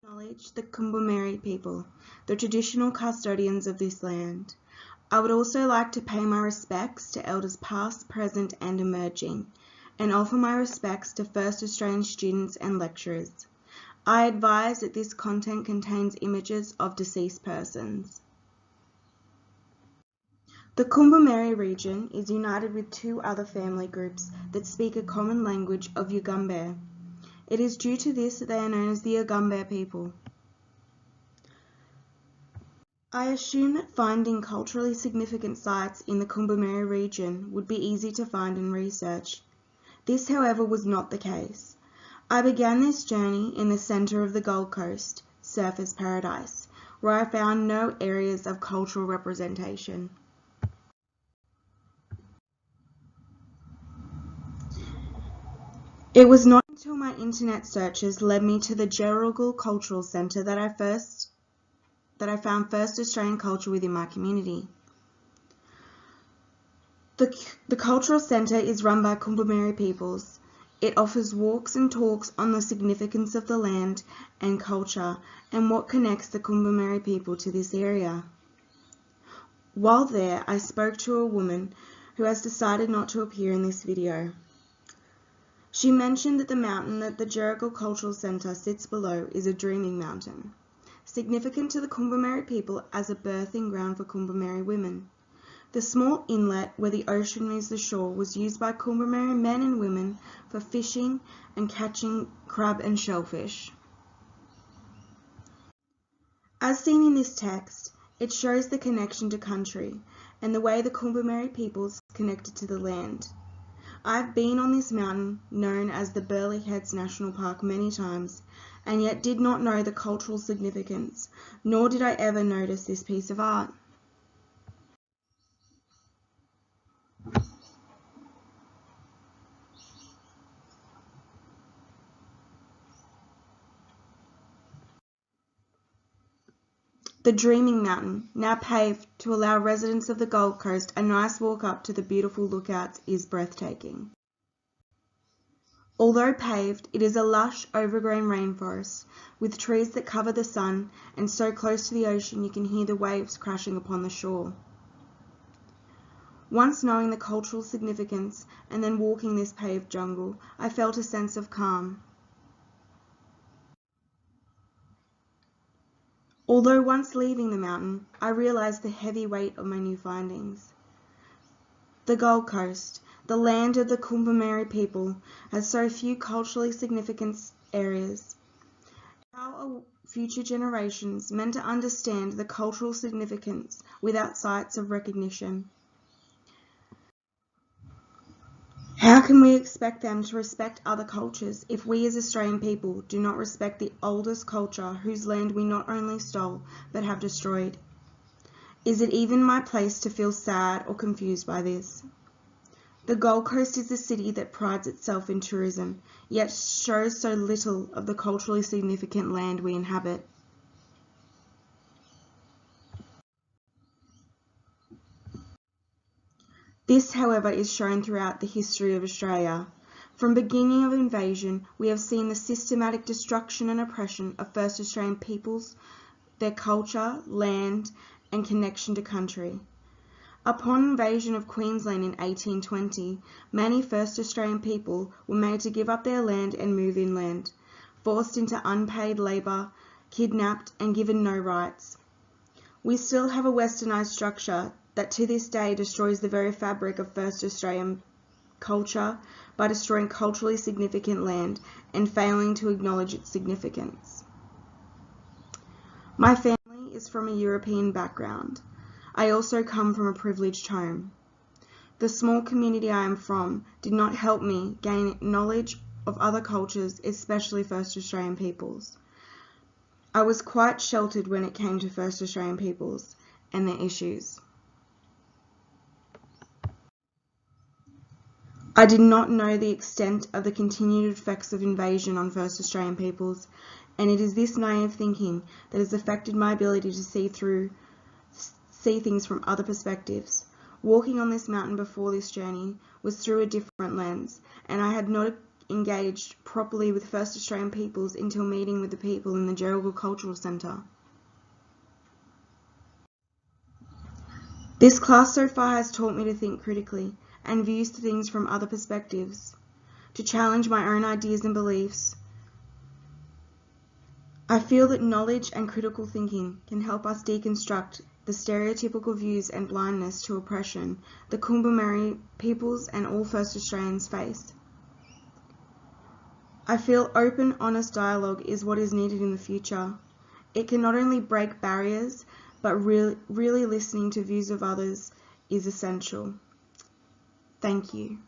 Acknowledge the Kumbumeri people, the traditional custodians of this land. I would also like to pay my respects to elders past, present and emerging, and offer my respects to First Australian students and lecturers. I advise that this content contains images of deceased persons. The Kumbumeri region is united with two other family groups that speak a common language of Yugambeh. It is due to this that they are known as the Yugambeh people. I assume that finding culturally significant sites in the Kumbumeri region would be easy to find and research. This, however, was not the case. I began this journey in the centre of the Gold Coast, Surfers Paradise, where I found no areas of cultural representation. It was not until my internet searches led me to the Jerigal Cultural Centre that I found First Australian culture within my community. The Cultural Centre is run by Kumbumeri peoples. It offers walks and talks on the significance of the land and culture and what connects the Kumbumeri people to this area. While there, I spoke to a woman who has decided not to appear in this video. She mentioned that the mountain that the Jerigal Cultural Centre sits below is a dreaming mountain, significant to the Kumbumeri people as a birthing ground for Kumbumeri women. The small inlet where the ocean meets the shore was used by Kumbumeri men and women for fishing and catching crab and shellfish. As seen in this text, it shows the connection to country and the way the Kumbumeri peoples connected to the land. I've been on this mountain, known as the Burleigh Heads National Park, many times, and yet did not know the cultural significance, nor did I ever notice this piece of art. The Dreaming Mountain, now paved to allow residents of the Gold Coast a nice walk up to the beautiful lookouts, is breathtaking. Although paved, it is a lush, overgrown rainforest, with trees that cover the sun, and so close to the ocean you can hear the waves crashing upon the shore. Once knowing the cultural significance and then walking this paved jungle, I felt a sense of calm. Although once leaving the mountain, I realised the heavy weight of my new findings. The Gold Coast, the land of the Kumbumeri people, has so few culturally significant areas. How are future generations meant to understand the cultural significance without sites of recognition? How can we expect them to respect other cultures if we as Australian people do not respect the oldest culture whose land we not only stole but have destroyed? Is it even my place to feel sad or confused by this? The Gold Coast is a city that prides itself in tourism, yet shows so little of the culturally significant land we inhabit. This, however, is shown throughout the history of Australia. From beginning of invasion, we have seen the systematic destruction and oppression of First Australian peoples, their culture, land, and connection to country. Upon invasion of Queensland in 1820, many First Australian people were made to give up their land and move inland, forced into unpaid labour, kidnapped, and given no rights. We still have a westernised structure that to this day destroys the very fabric of First Australian culture by destroying culturally significant land and failing to acknowledge its significance. My family is from a European background. I also come from a privileged home. The small community I am from did not help me gain knowledge of other cultures, especially First Australian peoples. I was quite sheltered when it came to First Australian peoples and their issues. I did not know the extent of the continued effects of invasion on First Australian peoples, and it is this naive thinking that has affected my ability to see things from other perspectives. Walking on this mountain before this journey was through a different lens, and I had not engaged properly with First Australian peoples until meeting with the people in the Jade Cultural Centre. This class so far has taught me to think critically and view things from other perspectives, to challenge my own ideas and beliefs. I feel that knowledge and critical thinking can help us deconstruct the stereotypical views and blindness to oppression the Kumbamerri peoples and all First Australians face. I feel open, honest dialogue is what is needed in the future. It can not only break barriers, but really listening to views of others is essential. Thank you.